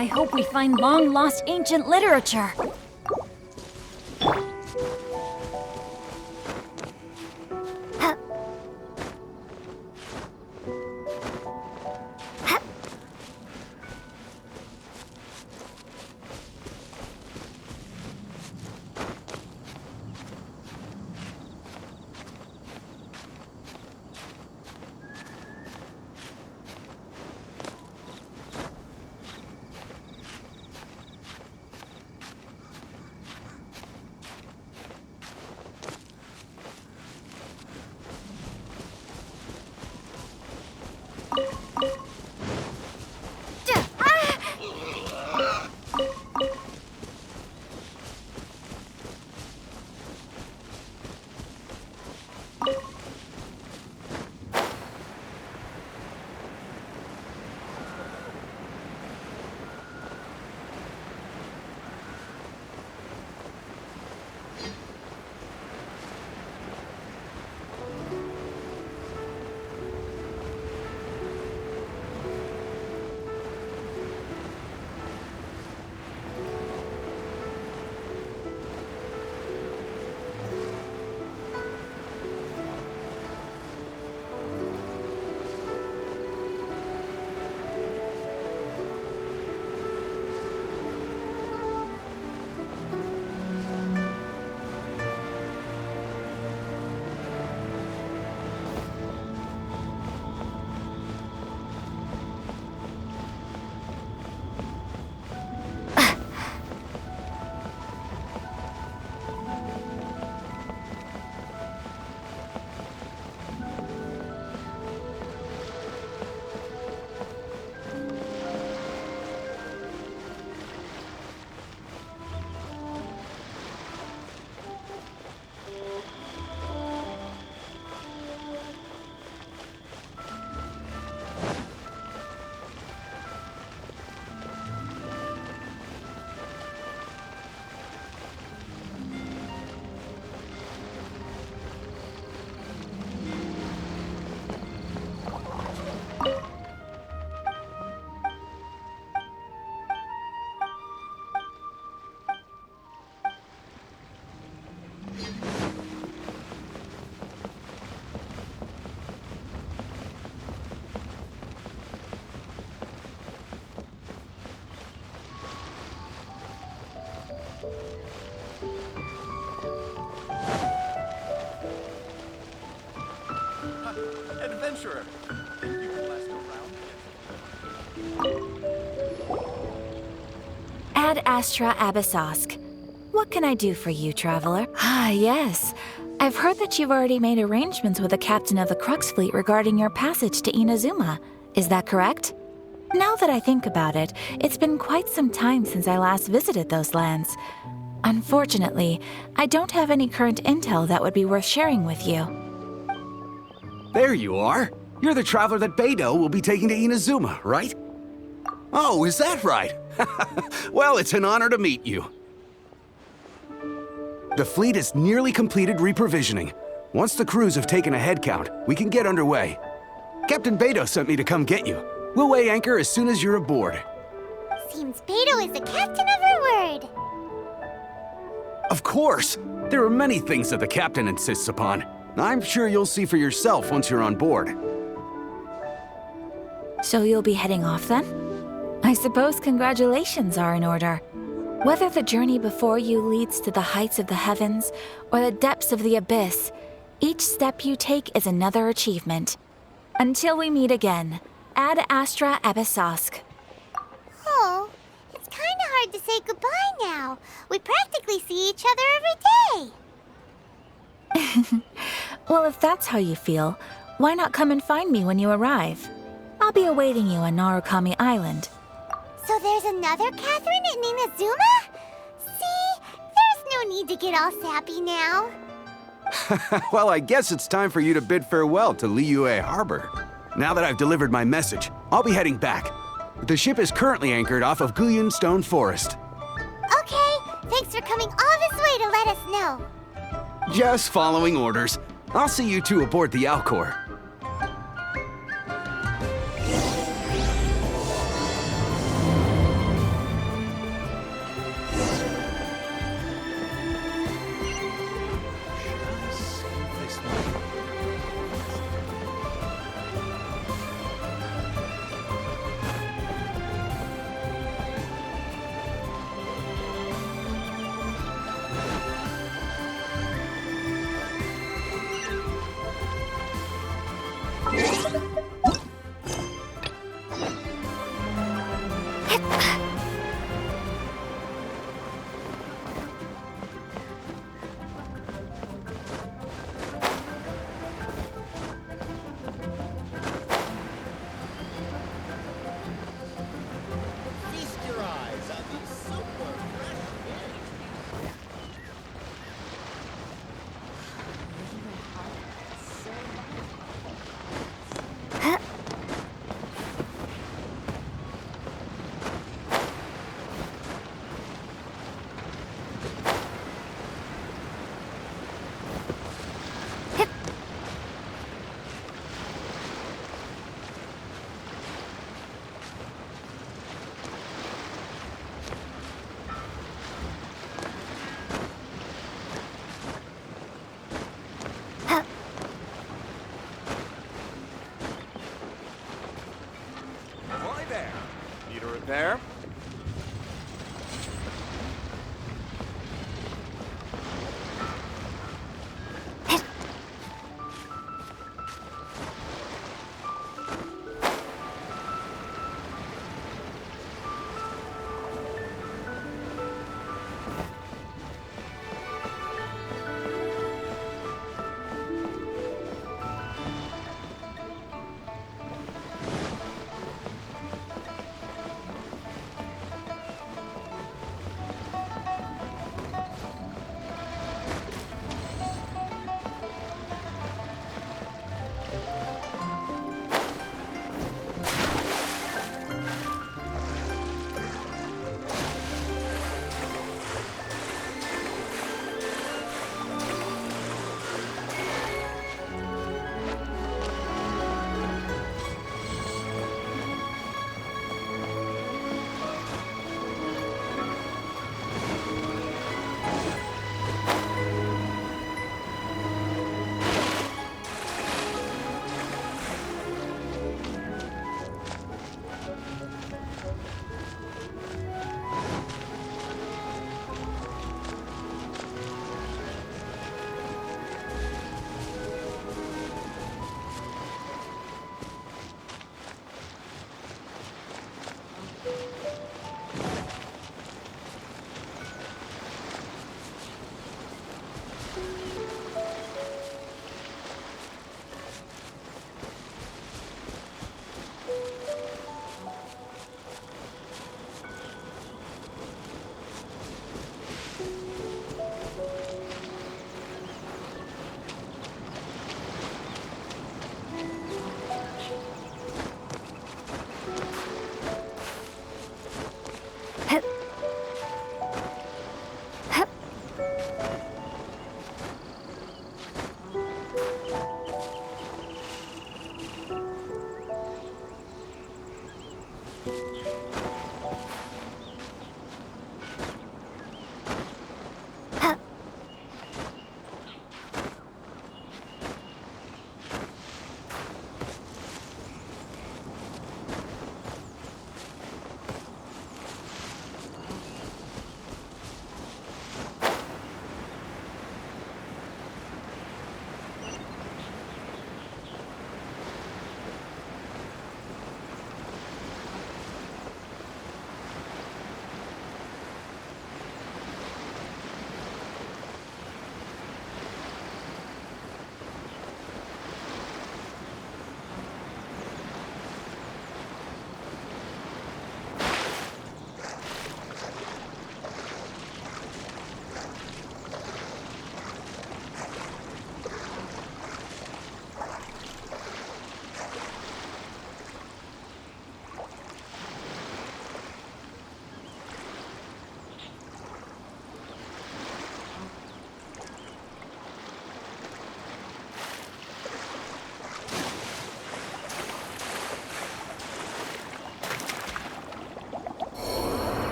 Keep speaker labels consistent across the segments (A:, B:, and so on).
A: I hope we find long-lost ancient literature.
B: Adventurer, think you can last
A: Ad Astra Abyssosk. What can I do for you, traveler? Ah, yes. I've heard that you've already made arrangements with the captain of the Crux Fleet regarding your passage to Inazuma. Is that correct? Now that I think about it, it's been quite some time since I last visited those lands. Unfortunately, I don't have any current intel that would be worth sharing with you.
B: There you are. You're the traveler that Beidou will be taking to Inazuma, right? Oh, is that right? Well, it's an honor to meet you. The fleet has nearly completed reprovisioning. Once the crews have taken a head count, we can get underway. Captain Beidou sent me to come get you. We'll weigh anchor as soon as you're aboard.
C: Seems Beidou is the captain of her word.
B: Of course! There are many things that the captain insists upon. I'm sure you'll see for yourself once you're on board.
A: So you'll be heading off then? I suppose congratulations are in order. Whether the journey before you leads to the heights of the heavens or the depths of the abyss, each step you take is another achievement. Until we meet again, Ad Astra Abyssosk.
C: Oh, it's kinda hard to say goodbye now. We practically see each other every day.
A: Well, if that's how you feel, why not come and find me when you arrive? I'll be awaiting you on Narukami Island.
C: So there's another Catherine in Inazuma? See, there's no need to get all sappy now.
B: Well, I guess it's time for you to bid farewell to Liyue Harbor. Now that I've delivered my message, I'll be heading back. The ship is currently anchored off of Guyun Stone Forest.
C: Okay, thanks for coming all this way to let us know.
B: Just following orders. I'll see you two aboard the Alcor.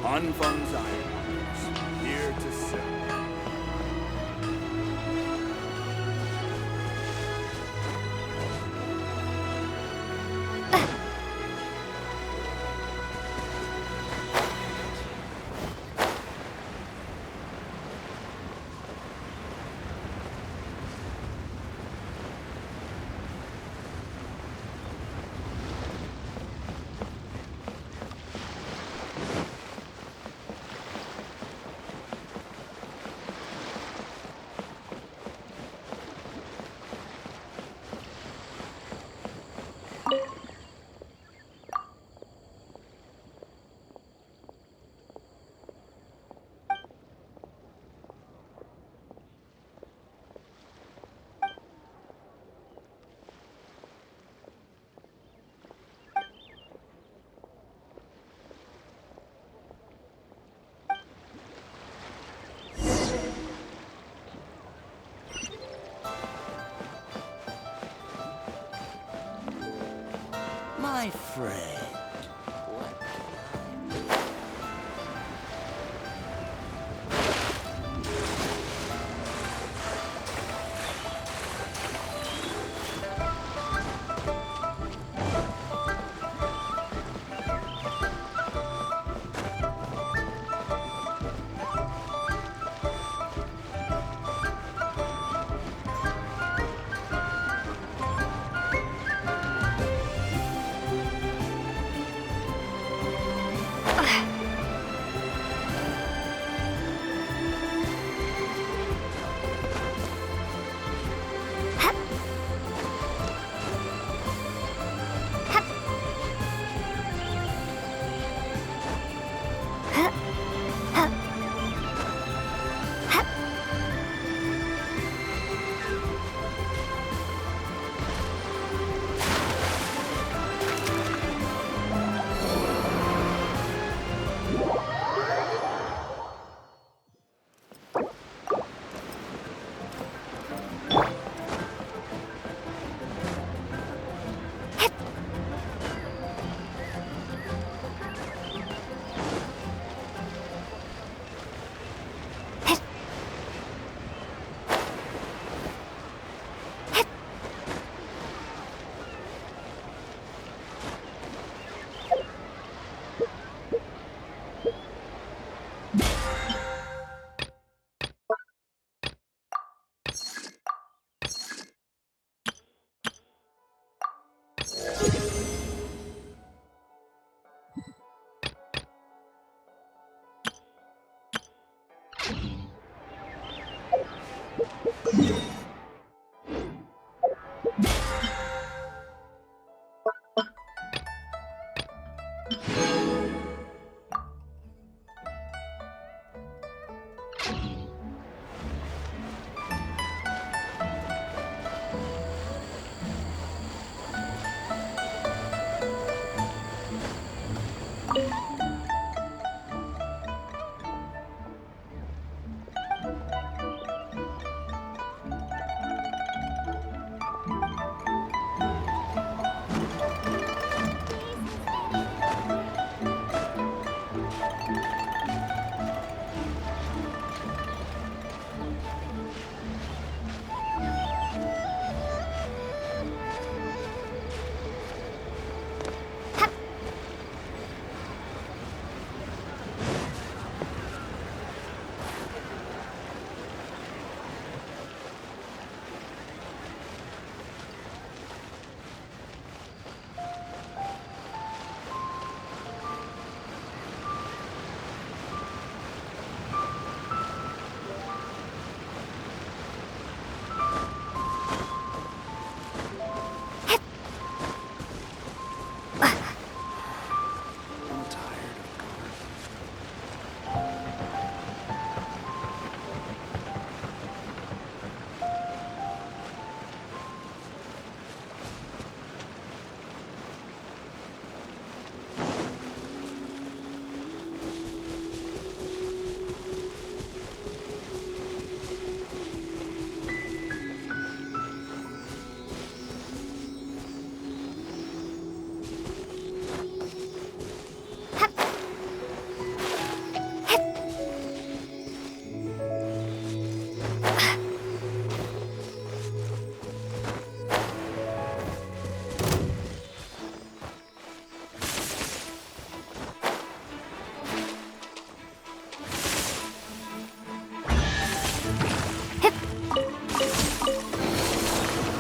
D: Anfang sein, here to serve.
E: My friend.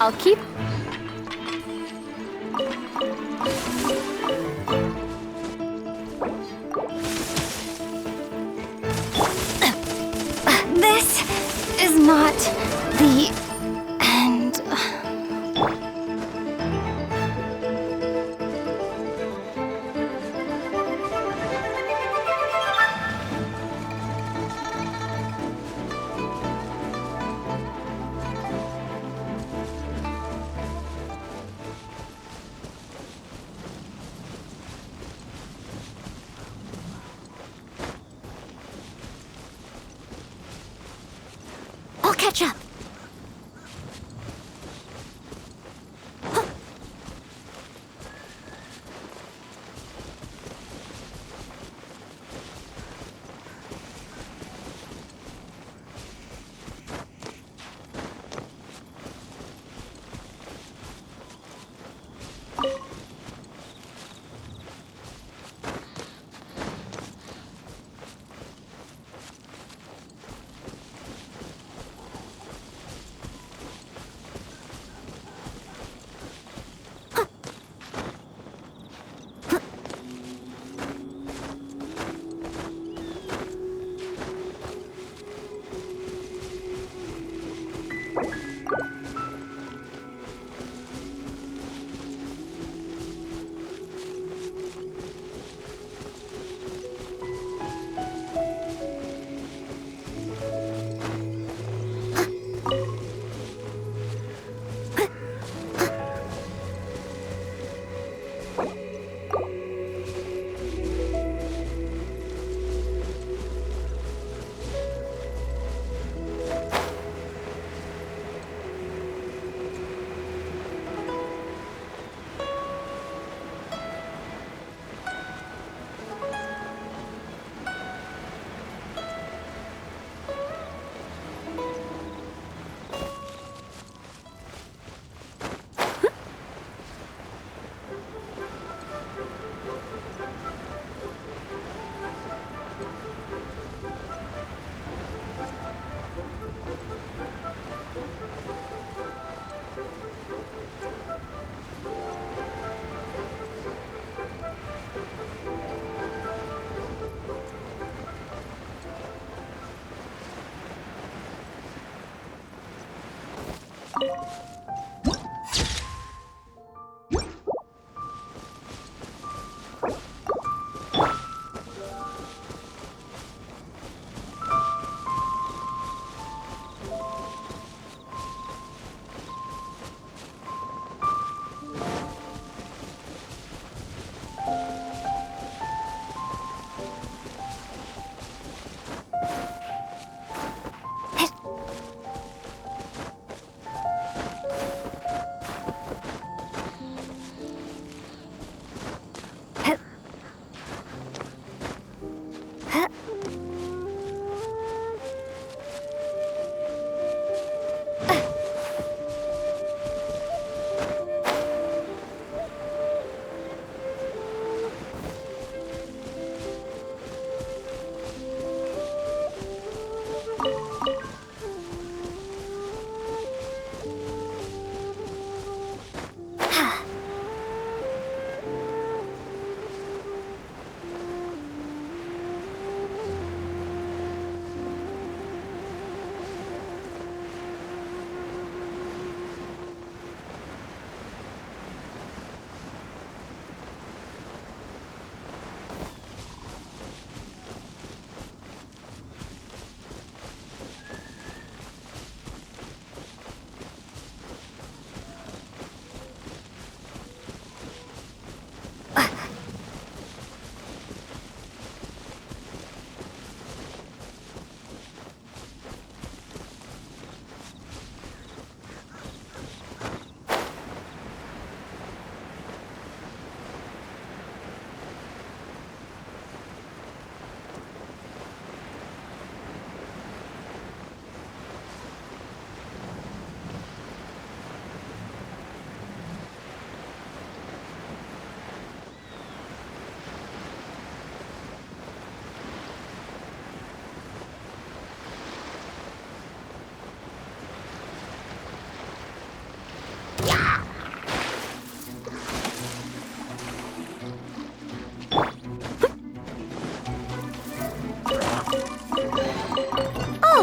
E: I'll keep...
F: This is not the end.
C: I'll catch up.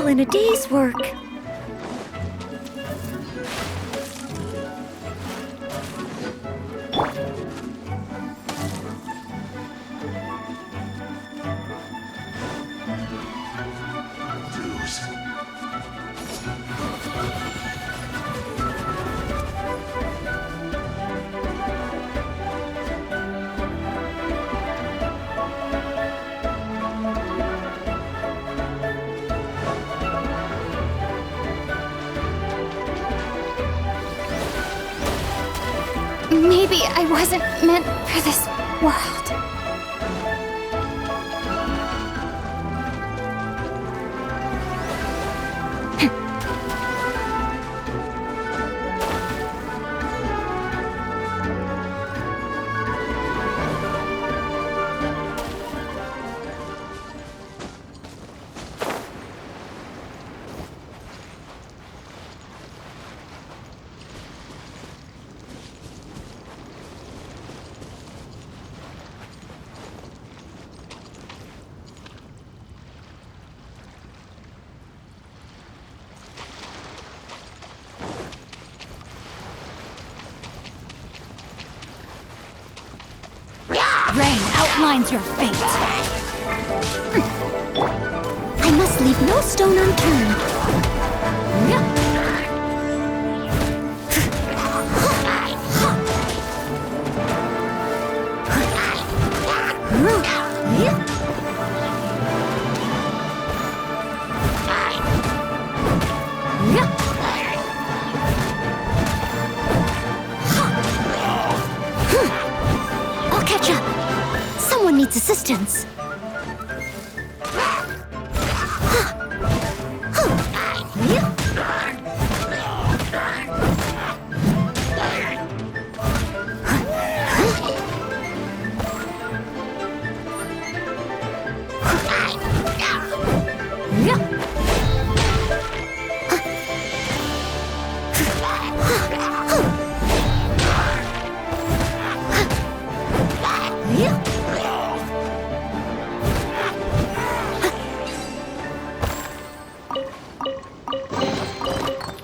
F: all in a day's work. Maybe I wasn't meant for this world. Rain outlines your fate. I must leave no stone unturned. I'll catch up. Someone needs assistance.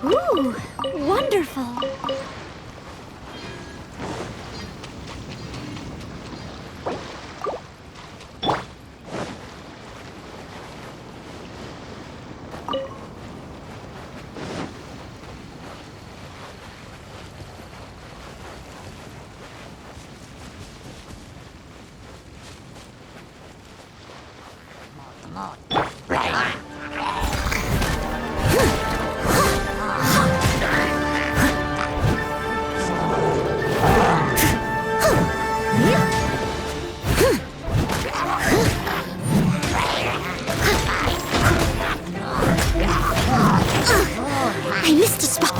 F: Ooh, wonderful. I missed a spot.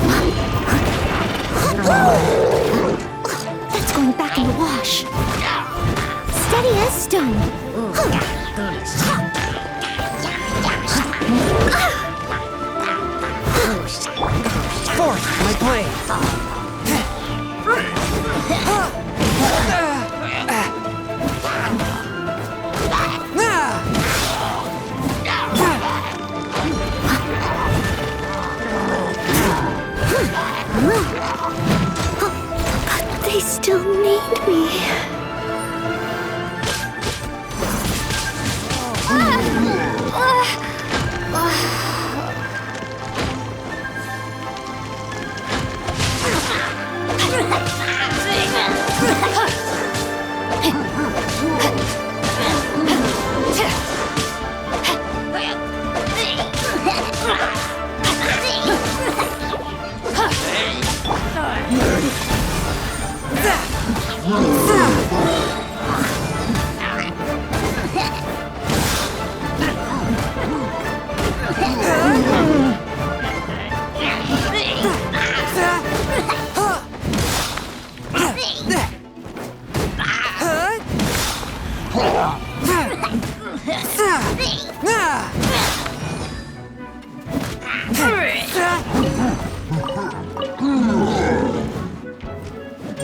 F: That's going back in the wash. Steady as stone.
E: Forth my blade!
F: But they still need me.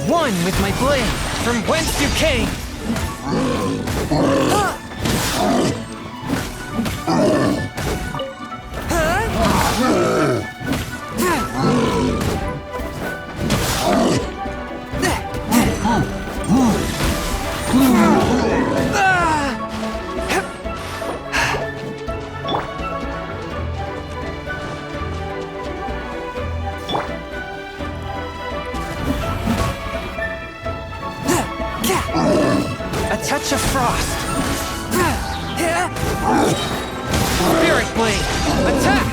E: One with my blade, from whence you came! Frost! Spirit Blade! Attack!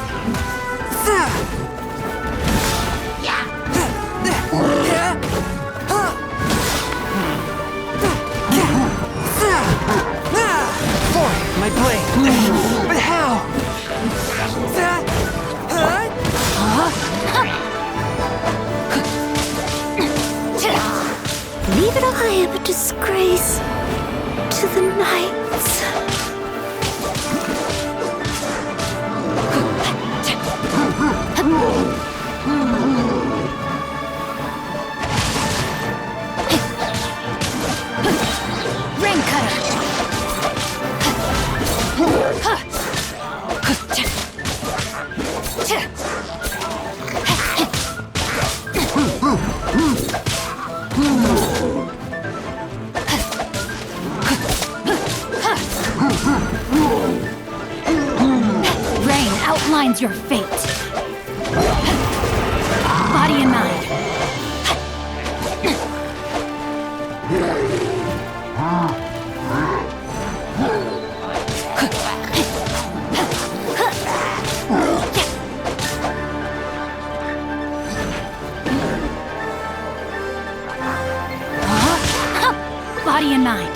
E: Fourth, my blade! But how?
F: Leave it I am a disgrace to the knights.
A: Rain Cutter! Rain outlines your fate. Body and mind. Body and mind.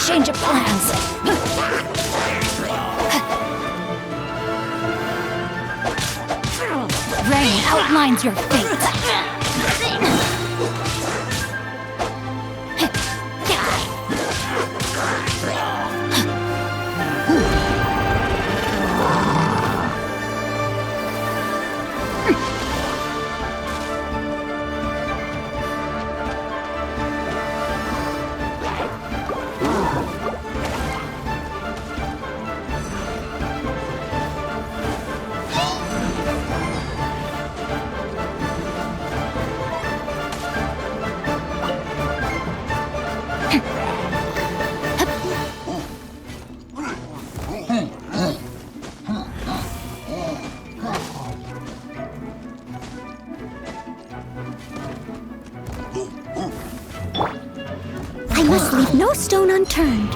A: Change of plans. Rain outlines your fate.
F: I must leave no stone unturned.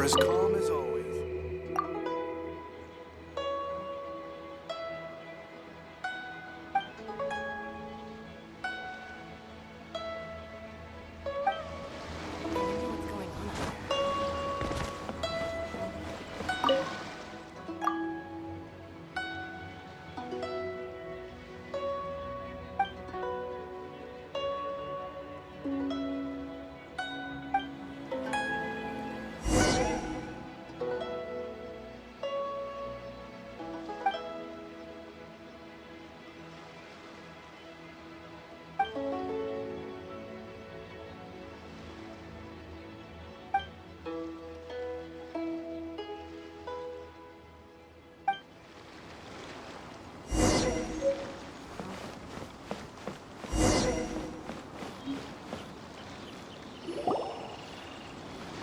D: as calm as always.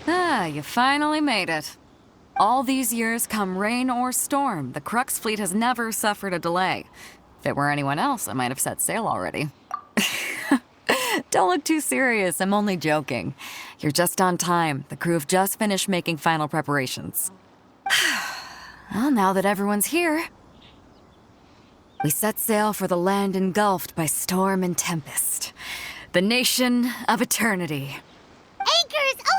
G: Ah, you finally made it. All these years, come rain or storm, the Crux fleet has never suffered a delay. If it were anyone else, I might have set sail already. Don't look too serious, I'm only joking. You're just on time. The crew have just finished making final preparations. Well, now that everyone's here, we set sail for the land engulfed by storm and tempest. The nation of eternity.
C: Anchors away!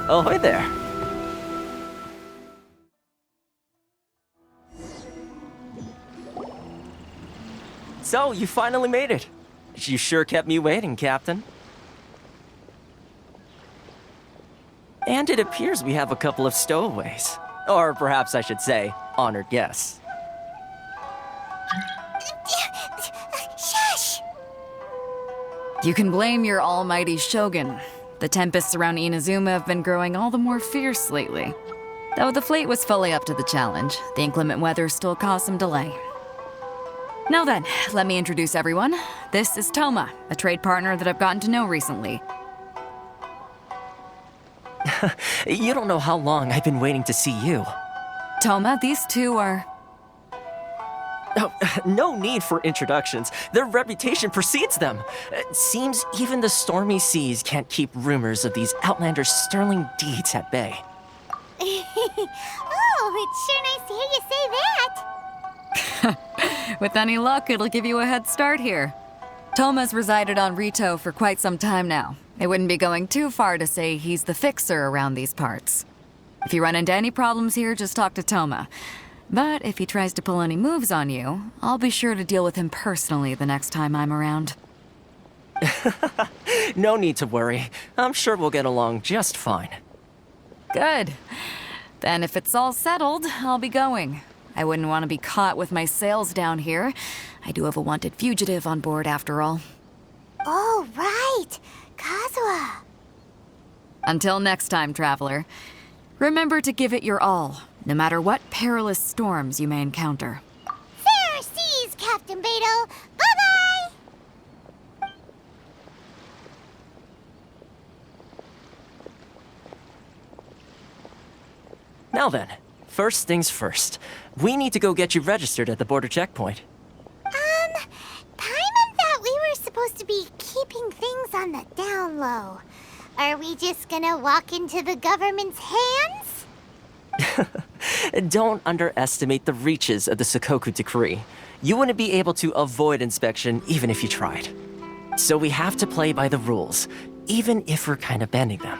H: Ahoy there. So, you finally made it. You sure kept me waiting, Captain. And it appears we have a couple of stowaways. Or perhaps I should say, honored guests.
C: Shush!
G: You can blame your almighty Shogun. The tempests around Inazuma have been growing all the more fierce lately. Though the fleet was fully up to the challenge, the inclement weather still caused some delay. Now then, let me introduce everyone. This is Toma, a trade partner that I've gotten to know recently.
H: You don't know how long I've been waiting to see you.
G: Toma, these two are...
H: Oh, no need for introductions. Their reputation precedes them. It seems even the stormy seas can't keep rumors of these outlanders' sterling deeds at bay.
C: Oh, it's sure nice to hear you say that.
G: With any luck, it'll give you a head start here. Toma's resided on Rito for quite some time now. It wouldn't be going too far to say he's the fixer around these parts. If you run into any problems here, just talk to Toma. But if he tries to pull any moves on you, I'll be sure to deal with him personally the next time I'm around.
H: No need to worry. I'm sure we'll get along just fine.
G: Good. Then if it's all settled, I'll be going. I wouldn't want to be caught with my sails down here. I do have a wanted fugitive on board after all.
C: Oh, right. Kazuha.
G: Until next time, traveler. Remember to give it your all. no matter what perilous storms you may encounter.
C: Fair seas, Captain Beto. Bye-bye!
H: Now then, first things first. We need to go get you registered at the border checkpoint.
C: Paimon thought we were supposed to be keeping things on the down low. Are we just gonna walk into the government's hands?
H: Don't underestimate the reaches of the Sakoku Decree. You wouldn't be able to avoid inspection even if you tried. So we have to play by the rules, even if we're kind of bending them.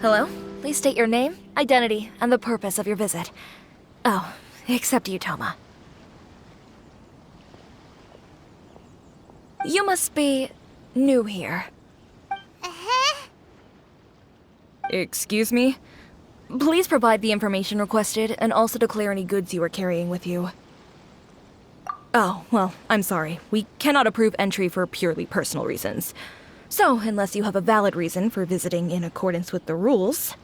A: Hello? Please state your name, identity, and the purpose of your visit. Oh, except Euthymia. You must be new here.
C: Uh-huh.
A: Excuse me? Please provide the information requested and also declare any goods you are carrying with you. Oh, well, I'm sorry. We cannot approve entry for purely personal reasons. So, unless you have a valid reason for visiting in accordance with the rules...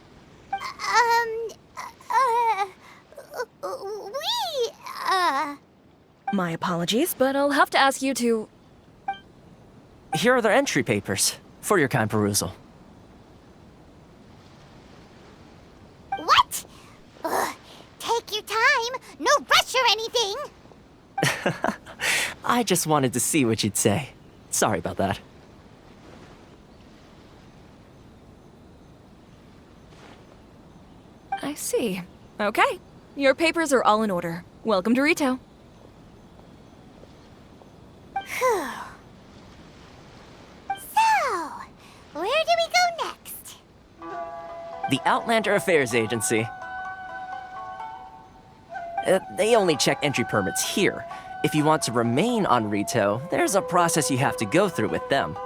A: My apologies, but I'll have to ask you to...
H: Here are the entry papers for your kind perusal.
C: What? Take your time. No rush or anything.
H: I just wanted to see what you'd say. Sorry about that.
A: I see. Okay. Your papers are all in order. Welcome to Rito.
C: So, where do we go next?
H: The Outlander Affairs Agency. They only check entry permits here. If you want to remain on Rito, there's a process you have to go through with them.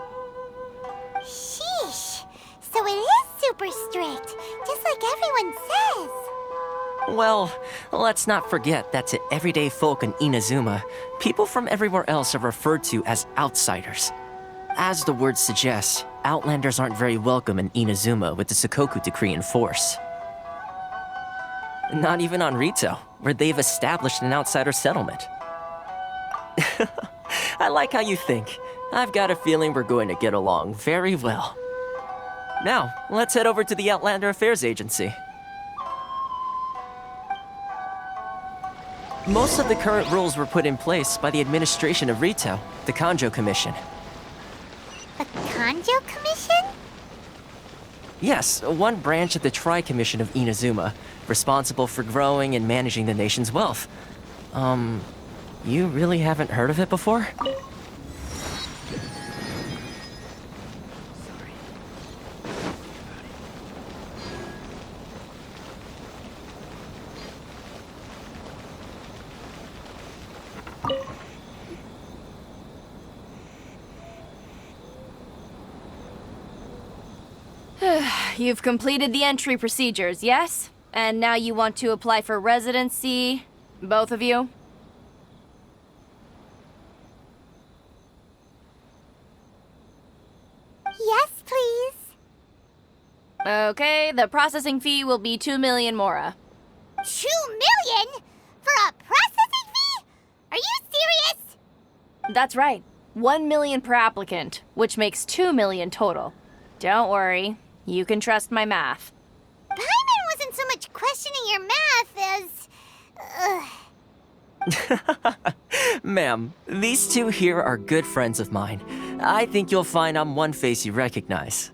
C: Sheesh. So it is super strict, just like everyone says.
H: Well, let's not forget that to everyday folk in Inazuma, people from everywhere else are referred to as outsiders. As the word suggests, Outlanders aren't very welcome in Inazuma with the Sakoku Decree in force. Not even on Rito, where they've established an outsider settlement. I like how you think. I've got a feeling we're going to get along very well. Now, let's head over to the Outlander Affairs Agency. Most of the current rules were put in place by the administration of Rito, the Kanjo Commission.
C: The Kanjo Commission?
H: Yes, one branch of the Tri-Commission of Inazuma, responsible for growing and managing the nation's wealth. You really haven't heard of it before?
I: You've completed the entry procedures, yes? And now you want to apply for residency? Both of you?
C: Yes, please.
I: Okay, the processing fee will be 2 million mora.
C: 2 million? For a processing fee? Are you serious?
I: That's right. 1 million per applicant, which makes 2 million total. Don't worry, you can trust my math.
C: Paimon wasn't so much questioning your math as...
H: Ma'am, these two here are good friends of mine. I think you'll find I'm one face you recognize.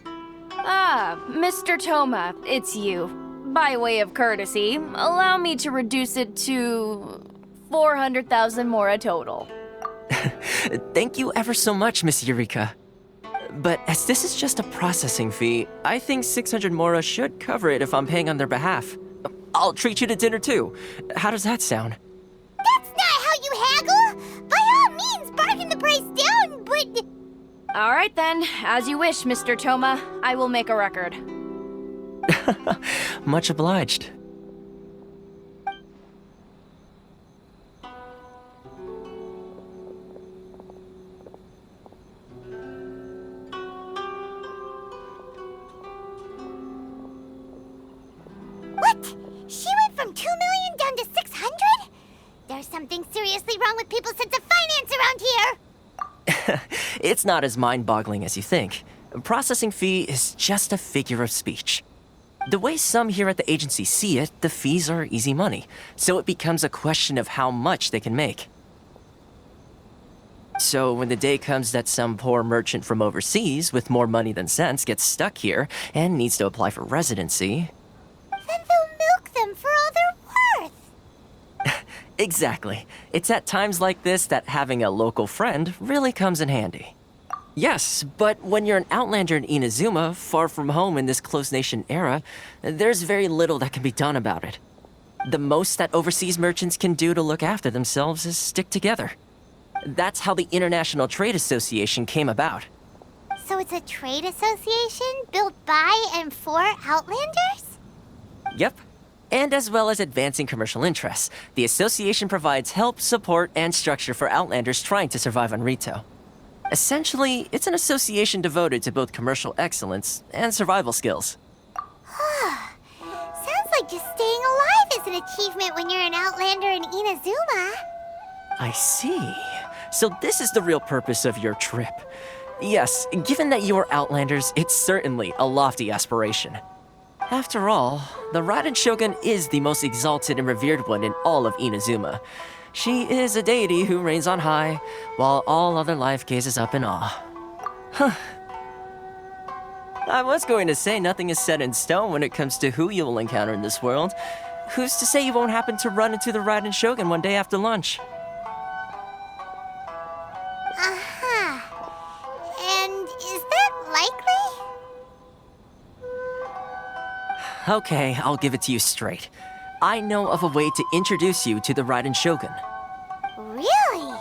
I: Mr. Toma, it's you. By way of courtesy, allow me to reduce it to 400,000 mora total.
H: Thank you ever so much, Miss Eureka. But as this is just a processing fee, I think 600 mora should cover it if I'm paying on their behalf. I'll treat you to dinner too. How does that sound?
C: That's not how you haggle! By all means, bargain the price down, but...
I: All right then, as you wish, Mr. Toma. I will make a record.
H: Much obliged.
C: What? She went from 2 million down to 600? There's something seriously wrong with people's sense of finance around here!
H: It's not as mind-boggling as you think. Processing fee is just a figure of speech. The way some here at the agency see it, the fees are easy money, so it becomes a question of how much they can make. So when the day comes that some poor merchant from overseas with more money than sense gets stuck here and needs to apply for residency...
C: Then they'll milk them for all they're worth!
H: Exactly. It's at times like this that having a local friend really comes in handy. Yes, but when you're an outlander in Inazuma, far from home in this close nation era, there's very little that can be done about it. The most that overseas merchants can do to look after themselves is stick together. That's how the International Trade Association came about.
C: So it's a trade association built by and for Outlanders?
H: Yep. And as well as advancing commercial interests, the association provides help, support, and structure for Outlanders trying to survive on Rito. Essentially, it's an association devoted to both commercial excellence and survival skills.
C: Sounds like just staying alive is an achievement when you're an Outlander in Inazuma.
H: I see. So this is the real purpose of your trip. Yes, given that you are Outlanders, it's certainly a lofty aspiration. After all, the Raiden Shogun is the most exalted and revered one in all of Inazuma. She is a deity who reigns on high, while all other life gazes up in awe. Huh. I was going to say nothing is set in stone when it comes to who you will encounter in this world. Who's to say you won't happen to run into the Raiden Shogun one day after lunch?
C: And is that likely?
H: Okay, I'll give it to you straight. I know of a way to introduce you to the Raiden Shogun.
C: Really?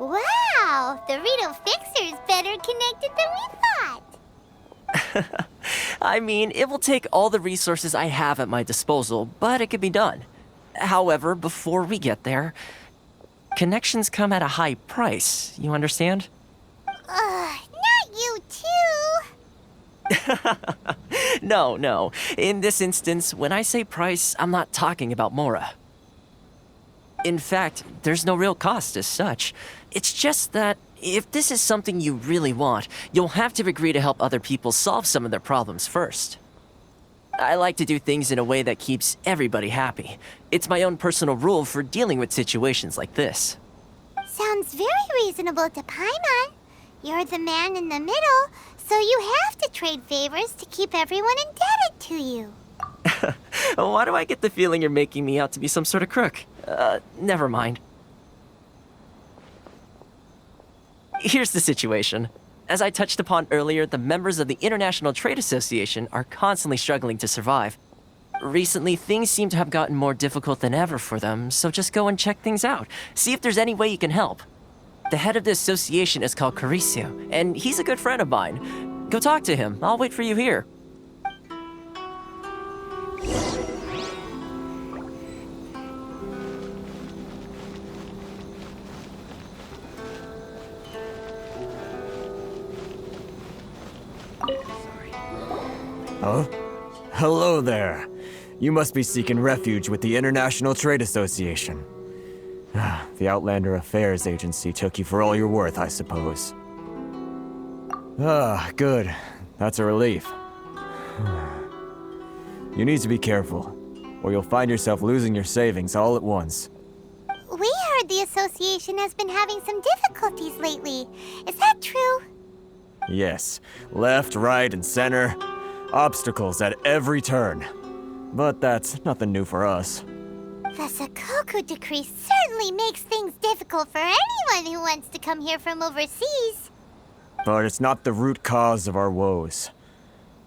C: Wow! The Rito Fixer's better connected than we thought!
H: I mean, it will take all the resources I have at my disposal, but it could be done. However, before we get there, connections come at a high price, you understand?
C: Not you too!
H: No. In this instance, when I say price, I'm not talking about Mora. In fact, there's no real cost as such. It's just that if this is something you really want, you'll have to agree to help other people solve some of their problems first. I like to do things in a way that keeps everybody happy. It's my own personal rule for dealing with situations like this.
C: Sounds very reasonable to Paimon. You're the man in the middle, so you have to trade favors to keep everyone indebted to you.
H: Why do I get the feeling you're making me out to be some sort of crook? Never mind. Here's the situation. As I touched upon earlier, the members of the International Trade Association are constantly struggling to survive. Recently, things seem to have gotten more difficult than ever for them, so just go and check things out. See if there's any way you can help. The head of the association is called Carisio, and he's a good friend of mine. Go talk to him. I'll wait for you here.
J: Huh? Hello there. You must be seeking refuge with the International Trade Association. The Outlander Affairs Agency took you for all you're worth, I suppose. Good. That's a relief. You need to be careful, or you'll find yourself losing your savings all at once.
C: We heard the association has been having some difficulties lately. Is that true?
J: Yes. Left, right, and center. Obstacles at every turn. But that's nothing new for us.
C: The Sakoku decree certainly makes things difficult for anyone who wants to come here from overseas.
J: But it's not the root cause of our woes.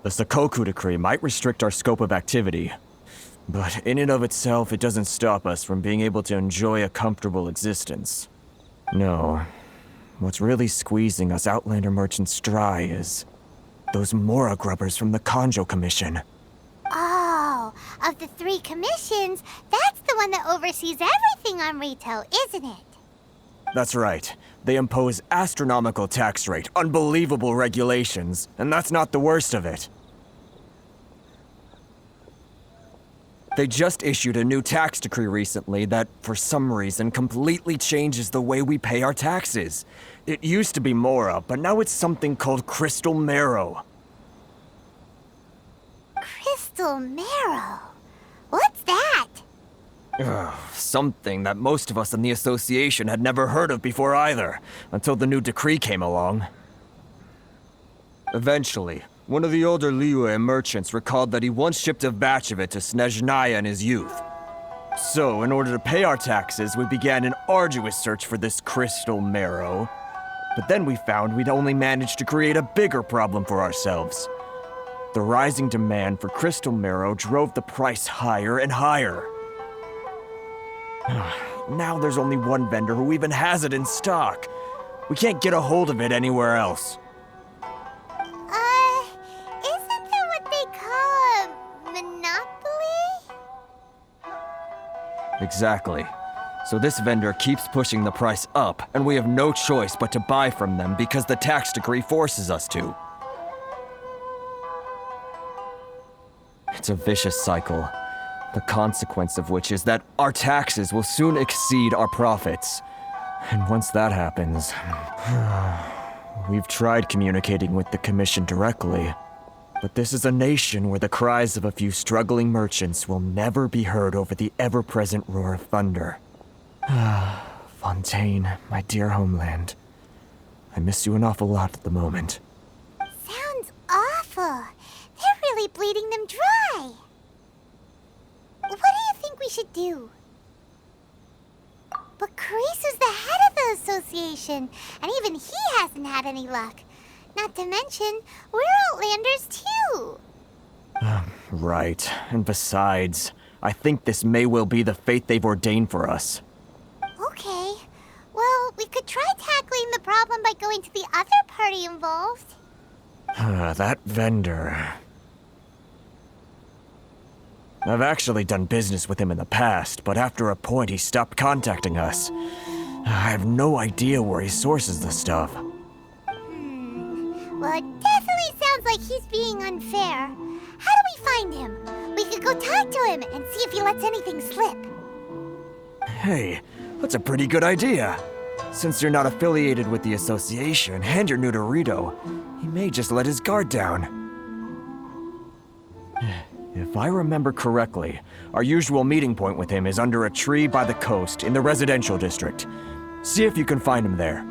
J: The Sakoku decree might restrict our scope of activity, but in and of itself, it doesn't stop us from being able to enjoy a comfortable existence. No. What's really squeezing us Outlander merchants dry is those Mora grubbers from the Kanjo Commission.
C: Oh, of the 3 commissions, that's the one that oversees everything on retail, isn't it?
J: That's right. They impose astronomical tax rate, unbelievable regulations, and that's not the worst of it. They just issued a new tax decree recently that, for some reason, completely changes the way we pay our taxes. It used to be Mora, but now it's something called Crystal Marrow.
C: Crystal Marrow? What's that?
J: Something that most of us in the association had never heard of before either, until the new decree came along. Eventually, one of the older Liyue merchants recalled that he once shipped a batch of it to Snezhnaya in his youth. So, in order to pay our taxes, we began an arduous search for this crystal marrow. But then we found we'd only managed to create a bigger problem for ourselves. The rising demand for crystal marrow drove the price higher and higher. Now there's only one vendor who even has it in stock. We can't get a hold of it anywhere else.
C: Isn't that what they call a monopoly?
J: Exactly. So this vendor keeps pushing the price up, and we have no choice but to buy from them because the tax decree forces us to. It's a vicious cycle. The consequence of which is that our taxes will soon exceed our profits. And once that happens, we've tried communicating with the Commission directly. But this is a nation where the cries of a few struggling merchants will never be heard over the ever-present roar of thunder. Fontaine, my dear homeland. I miss you an awful lot at the moment.
C: Sounds awful. They're really bleeding them dry. What do you think we should do? But Carice is the head of the association, and even he hasn't had any luck. Not to mention, we're Outlanders too.
J: Right. And besides, I think this may well be the fate they've ordained for us.
C: Okay. Well, we could try tackling the problem by going to the other party involved.
J: That vendor. I've actually done business with him in the past, but after a point he stopped contacting us. I have no idea where he sources the stuff.
C: Well, it definitely sounds like he's being unfair. How do we find him? We could go talk to him and see if he lets anything slip.
J: Hey, that's a pretty good idea. Since you're not affiliated with the association and you're new to Rito, he may just let his guard down. If I remember correctly, our usual meeting point with him is under a tree by the coast in the residential district. See if you can find him there.